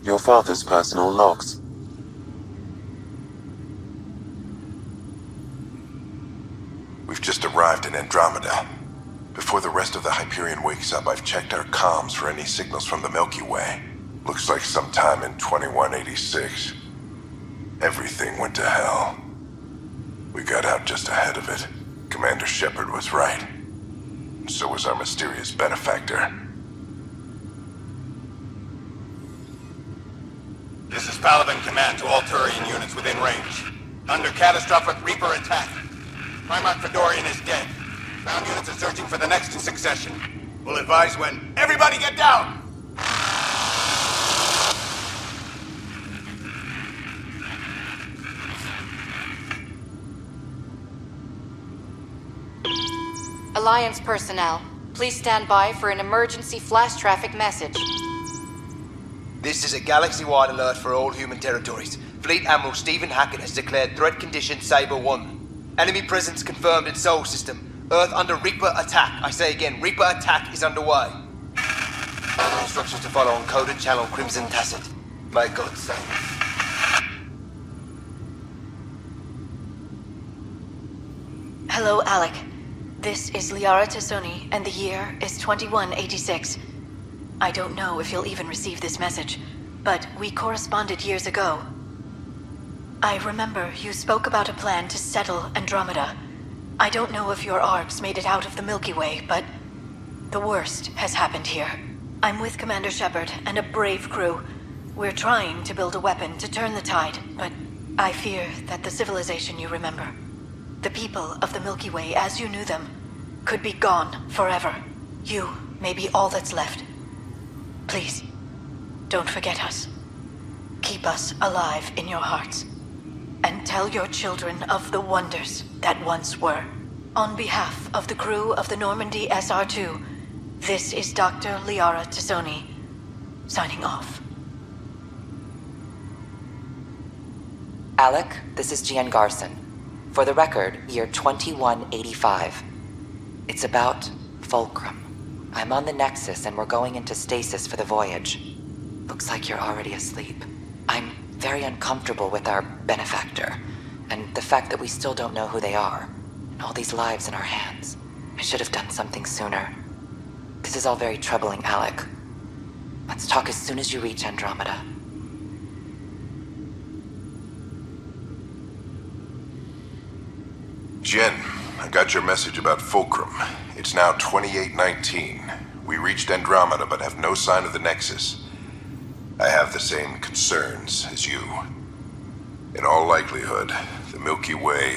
Your father's personal logs. We've just arrived in Andromeda. Before the rest of the Hyperion wakes up, I've checked our comms for any signals from the Milky Way. Looks like sometime in 2186. Everything went to hell. We got out just ahead of it. Commander Shepard was right. And so was our mysterious benefactor. This is Paladin Command to all Turian units within range. Under catastrophic Reaper attack. Primarch Fedorian is dead. Ground units are searching for the next in succession. We'll advise when. Everybody get down! Alliance personnel, please stand by for an emergency flash traffic message. This is a galaxy-wide alert for all human territories. Fleet Admiral Stephen Hackett has declared threat condition Saber 1. Enemy presence confirmed in Sol System. Earth under Reaper attack. I say again, Reaper attack is underway. Further instructions to follow on coded channel Crimson Tacit. May God save. Hello, Alec. This is Liara Tassoni, and the year is 2186. I don't know if you'll even receive this message, but we corresponded years ago. I remember you spoke about a plan to settle Andromeda. I don't know if your arcs made it out of the Milky Way, but the worst has happened here. I'm with Commander Shepard and a brave crew. We're trying to build a weapon to turn the tide, but I fear that the civilization you remember, the people of the Milky Way as you knew them, could be gone forever. You may be all that's left. Please, don't forget us. Keep us alive in your hearts. And tell your children of the wonders that once were. On behalf of the crew of the Normandy SR2, this is Dr. Liara Tassoni, signing off. Alec, this is Gian Garson. For the record, year 2185. It's about Fulcrum. I'm on the Nexus and we're going into stasis for the voyage. Looks like you're already asleep. I'm very uncomfortable with our benefactor, and the fact that we still don't know who they are, and all these lives in our hands. I should have done something sooner. This is all very troubling, Alec. Let's talk as soon as you reach Andromeda. Jen, I got your message about Fulcrum. It's now 2819. We reached Andromeda but have no sign of the Nexus. I have the same concerns as you. In all likelihood, the Milky Way...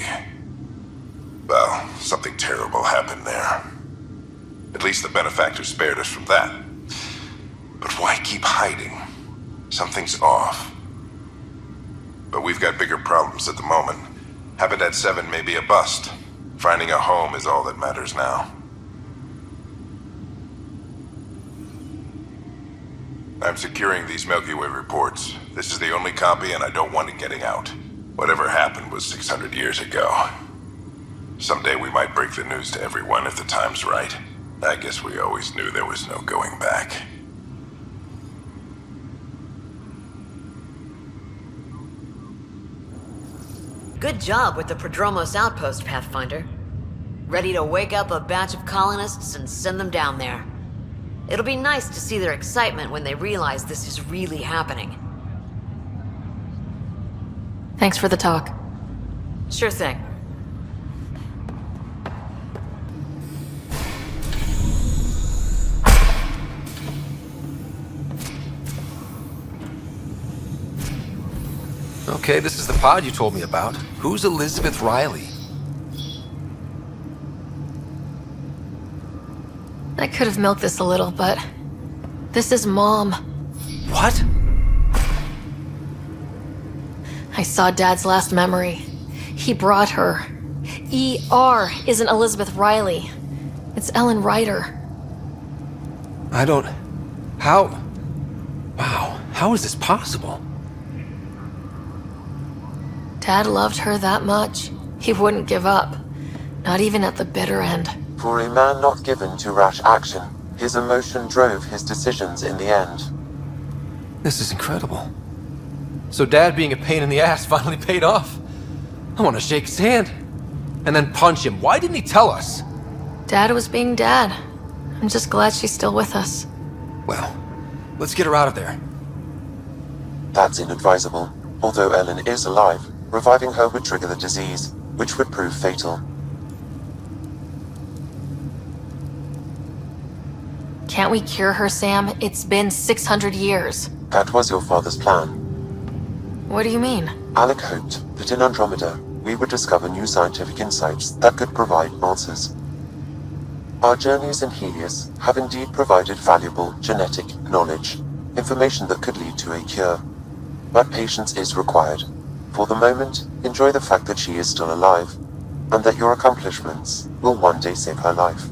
well, something terrible happened there. At least the benefactor spared us from that. But why keep hiding? Something's off. But we've got bigger problems at the moment. Habitat 7 may be a bust. Finding a home is all that matters now. I'm securing these Milky Way reports. This is the only copy and I don't want it getting out. Whatever happened was 600 years ago. Someday we might break the news to everyone if the time's right. I guess we always knew there was no going back. Good job with the Prodromos outpost, Pathfinder. Ready to wake up a batch of colonists and send them down there. It'll be nice to see their excitement when they realize this is really happening. Thanks for the talk. Sure thing. Okay, this is the pod you told me about. Who's Elizabeth Riley? I could have milked this a little, but this is Mom. What? I saw Dad's last memory. He brought her. ER isn't Elizabeth Riley. It's Ellen Ryder. I don't... How... Wow, how is this possible? Dad loved her that much. He wouldn't give up. Not even at the bitter end. For a man not given to rash action, his emotion drove his decisions in the end. This is incredible. So Dad being a pain in the ass finally paid off. I want to shake his hand. And then punch him. Why didn't he tell us? Dad was being Dad. I'm just glad she's still with us. Well, let's get her out of there. That's inadvisable. Although Ellen is alive, reviving her would trigger the disease, which would prove fatal. Can't we cure her, Sam? It's been 600 years. That was your father's plan. What do you mean? Alec hoped that in Andromeda, we would discover new scientific insights that could provide answers. Our journeys in Helios have indeed provided valuable genetic knowledge, information that could lead to a cure. But patience is required. For the moment, enjoy the fact that she is still alive, and that your accomplishments will one day save her life.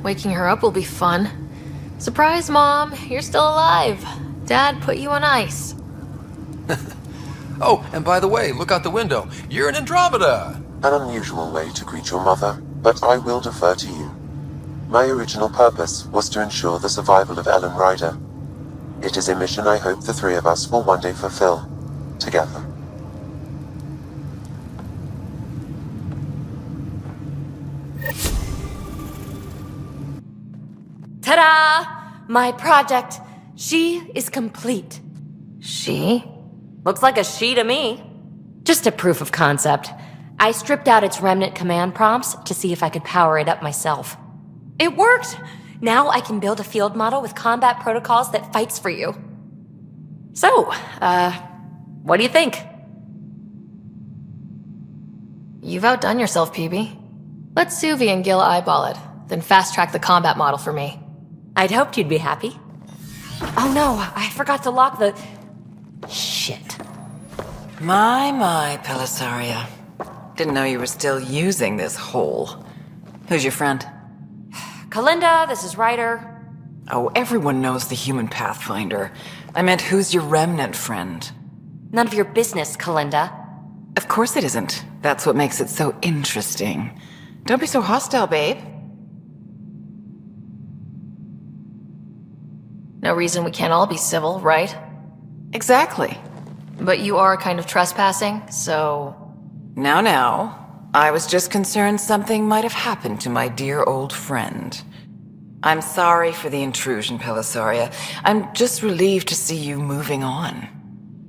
Waking her up will be fun. Surprise, Mom! You're still alive. Dad put you on ice. Oh, and by the way, look out the window. You're in Andromeda! An unusual way to greet your mother, but I will defer to you. My original purpose was to ensure the survival of Ellen Ryder. It is a mission I hope the three of us will one day fulfill, together. Ta-da! My project. She is complete. She? Looks like a she to me. Just a proof of concept. I stripped out its remnant command prompts to see if I could power it up myself. It worked! Now I can build a field model with combat protocols that fights for you. So, what do you think? You've outdone yourself, PB. Let Suvi and Gil eyeball it, then fast-track the combat model for me. I'd hoped you'd be happy. Oh no, I forgot to lock the... Shit. My, Pelisaria. Didn't know you were still using this hole. Who's your friend? Kalinda, this is Ryder. Oh, everyone knows the human Pathfinder. I meant, who's your remnant friend? None of your business, Kalinda. Of course it isn't. That's what makes it so interesting. Don't be so hostile, babe. No reason we can't all be civil, right? Exactly. But you are kind of trespassing, so... Now. I was just concerned something might have happened to my dear old friend. I'm sorry for the intrusion, Pelisaria. I'm just relieved to see you moving on.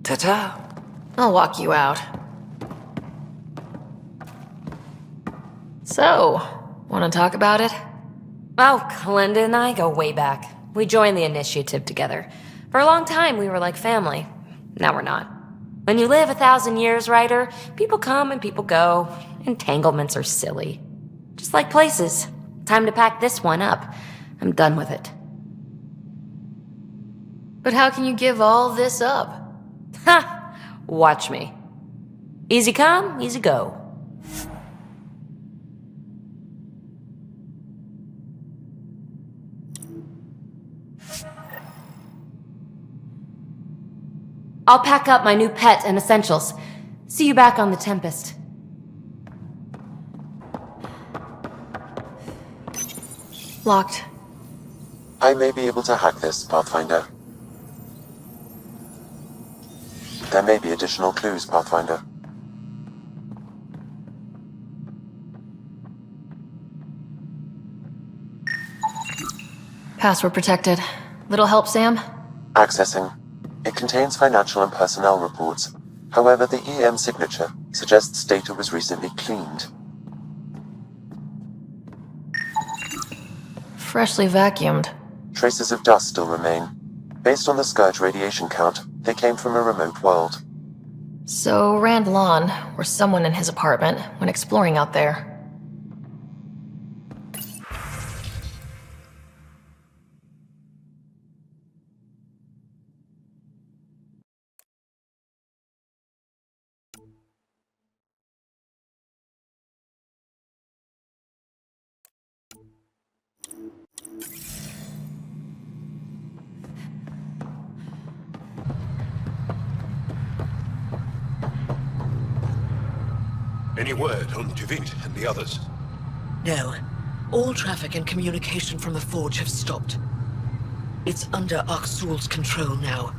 Ta-ta. I'll walk you out. So, want to talk about it? Oh, Kalinda and I go way back. We joined the initiative together. For a long time, we were like family. Now we're not. When you live 1,000 years, Ryder, people come and people go. Entanglements are silly. Just like places. Time to pack this one up. I'm done with it. But how can you give all this up? Ha! Watch me. Easy come, easy go. I'll pack up my new pet and essentials. See you back on the Tempest. Locked. I may be able to hack this, Pathfinder. There may be additional clues, Pathfinder. Password protected. Little help, Sam? Accessing. It contains financial and personnel reports. However, the EM signature suggests data was recently cleaned. Freshly vacuumed. Traces of dust still remain. Based on the Scourge radiation count, they came from a remote world. So Rand Lawn, or someone in his apartment, when exploring out there. Any word on Tuvit and the others? No. All traffic and communication from the forge have stopped. It's under Aksul's control now.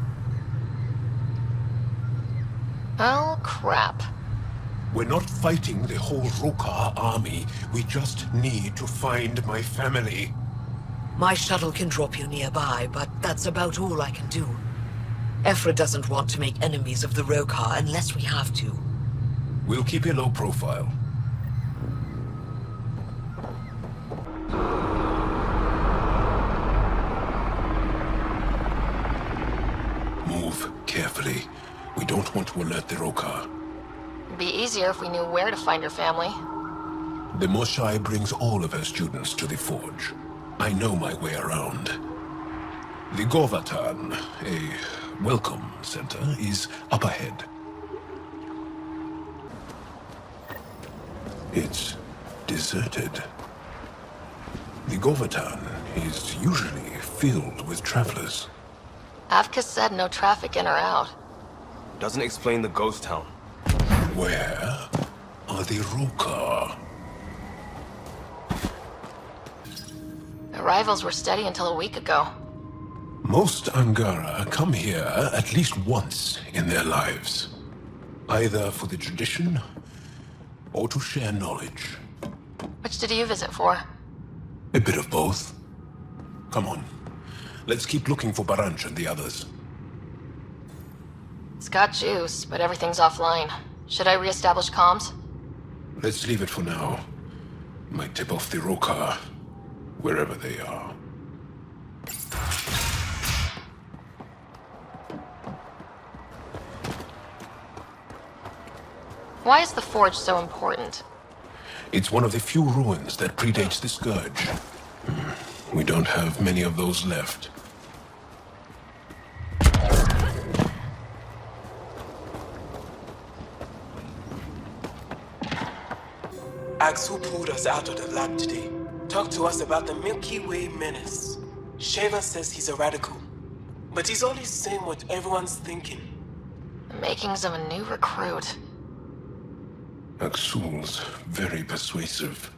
Oh, crap. We're not fighting the whole Rokar army. We just need to find my family. My shuttle can drop you nearby, but that's about all I can do. Ephra doesn't want to make enemies of the Rokar unless we have to. We'll keep a low profile. Move carefully. We don't want to alert the Rokar. It'd be easier if we knew where to find your family. The Moshai brings all of her students to the forge. I know my way around. The Govatan, a welcome center, is up ahead. It's deserted. The Govatan is usually filled with travelers. Avka said no traffic in or out. Doesn't explain the ghost town. Where are the Rokar? Arrivals were steady until a week ago. Most Angara come here at least once in their lives. Either for the tradition, or to share knowledge. Which did you visit for? A bit of both. Come on. Let's keep looking for Baranch and the others. It's got juice, but everything's offline. Should I reestablish comms? Let's leave it for now. Might tip off the Rokar, wherever they are. Why is the forge so important? It's one of the few ruins that predates the Scourge. We don't have many of those left. Aksul pulled us out of the lab today. Talked to us about the Milky Way menace. Sheva says he's a radical, but he's only saying what everyone's thinking. The makings of a new recruit. Aksul's very persuasive.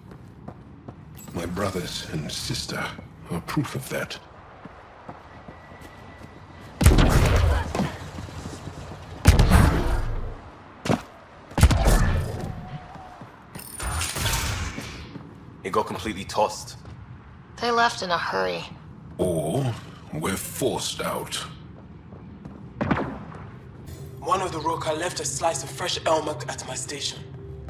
My brothers and sister are proof of that. It got completely tossed. They left in a hurry. Or we're forced out. One of the Rokar left a slice of fresh elmuk at my station.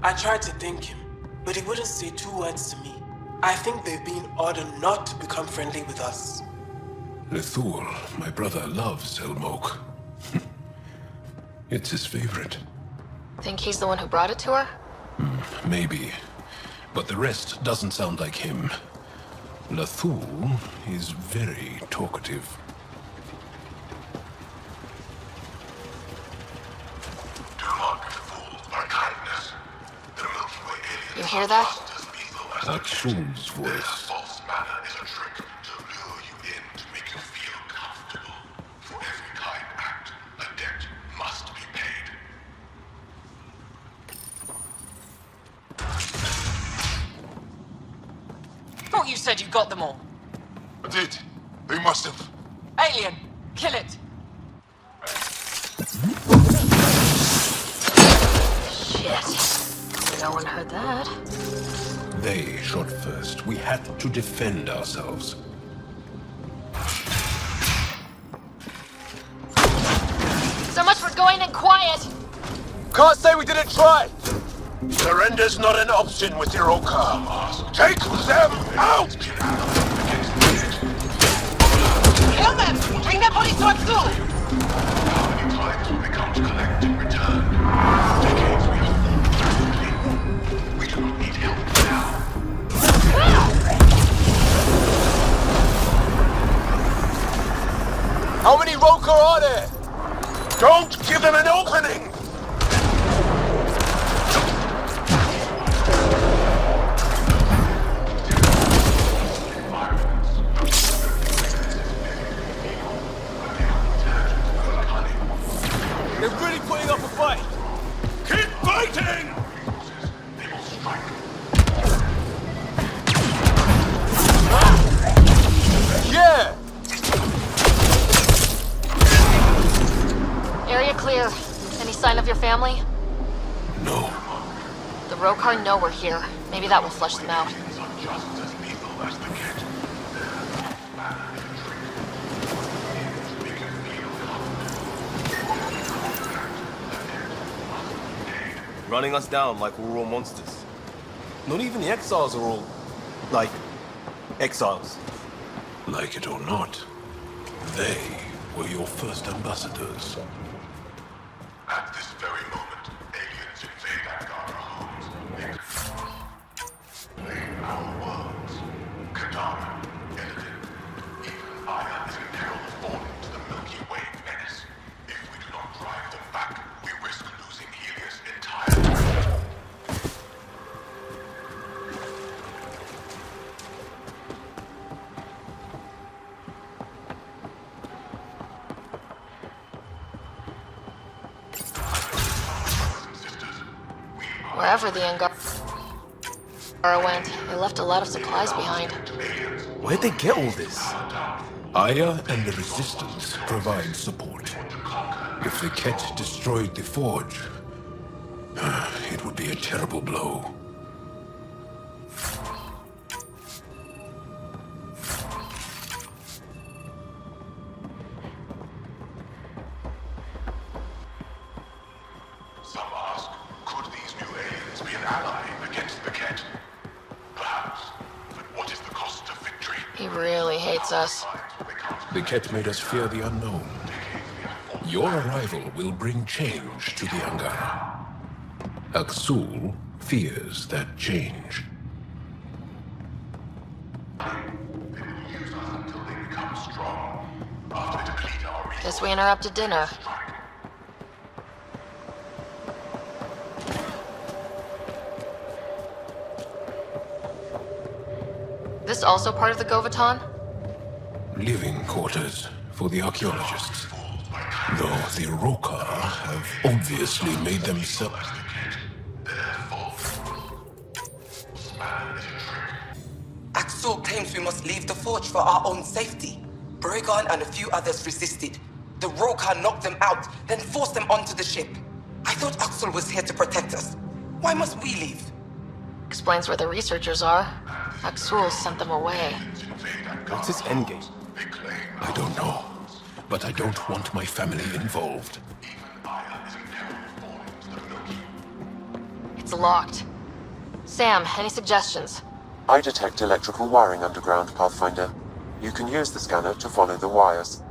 I tried to thank him, but he wouldn't say 2 words to me. I think they've been ordered not to become friendly with us. Lethul, my brother, loves Elmok. It's his favorite. Think he's the one who brought it to her? Maybe. But the rest doesn't sound like him. Lethul is very talkative. Do not be fooled by kindness. The Milky Way aliens You hear that? Aksul's voice. false manner is a trick to lure you in to make you feel comfortable. For every kind act, a debt must be paid. Thought you said you got them all. I did. They must have. Alien, kill it. Shit. No one heard that. They shot first. We had to defend ourselves. So much for going in quiet. Can't say we didn't try! Surrender's not an option with your Rokar. Take them out! Kill them! Bring their bodies to Aksul! How many times will we come to collect in return? Decades we have fought. We do not need help now. How many Rokar are there? Don't give them an opening! They're really putting up a fight! Keep of your family? No. The Rokar know we're here. Maybe that will flush them out. Running us down like we're all monsters. Not even the exiles are all, like, exiles. Like it or not, they were your first ambassadors. At this very moment, aliens invade Angara homes. They our worlds. Kadara, Elodin, even Aya is in peril of falling to the Milky Way menace. If we do not drive them back, we risk losing Helios entirely. Wherever the Angara went, they left a lot of supplies behind. Where'd they get all this? Aya and the Resistance provide support. If the Ket destroyed the Forge, it would be a terrible blow. Some ask, could these new aliens be an ally against the Ket? Perhaps, but what is the cost of victory? He really hates us. The Ket made us fear the unknown. Your arrival will bring change to the Angara. Aksul fears that change. Guess we interrupted dinner. This also part of the Govaton? Living quarters for the archaeologists. Though the Rokar have obviously made themselves... Axel claims we must leave the forge for our own safety. Bregan and a few others resisted. The Rokar knocked them out, then forced them onto the ship. I thought Axel was here to protect us. Why must we leave? Explains where the researchers are. Axul sent them away. What's his endgame? I don't know, but I don't want my family involved. It's locked. Sam, any suggestions? I detect electrical wiring underground, Pathfinder. You can use the scanner to follow the wires.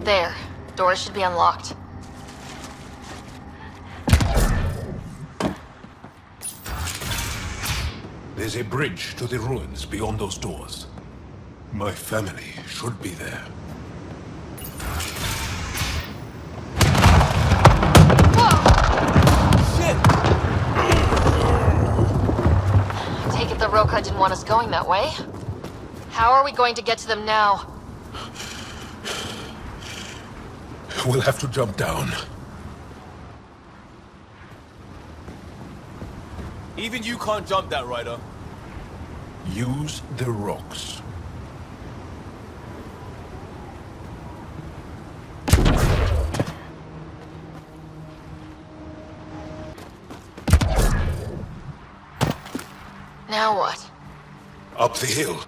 There. Doors should be unlocked. There's a bridge to the ruins beyond those doors. My family should be there. Take it the Rokar didn't want us going that way. How are we going to get to them now? We'll have to jump down. Even you can't jump that, Ryder. Use the rocks. Now what? Up the hill.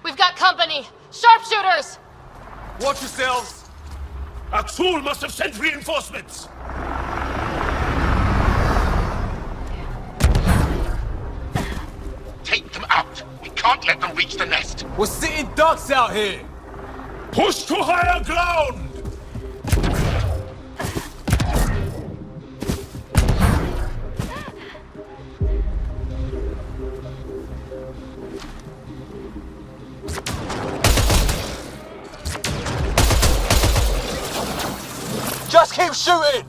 We've got company! Sharpshooters! Watch yourselves! Aksul must have sent reinforcements! Take them out. We can't let them reach the nest. We're sitting ducks out here! Push to higher ground! Just keep shooting!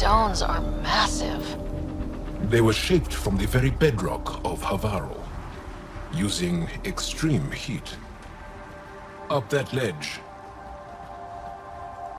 stones are massive. They were shaped from the very bedrock of Havaro, using extreme heat. Up that ledge,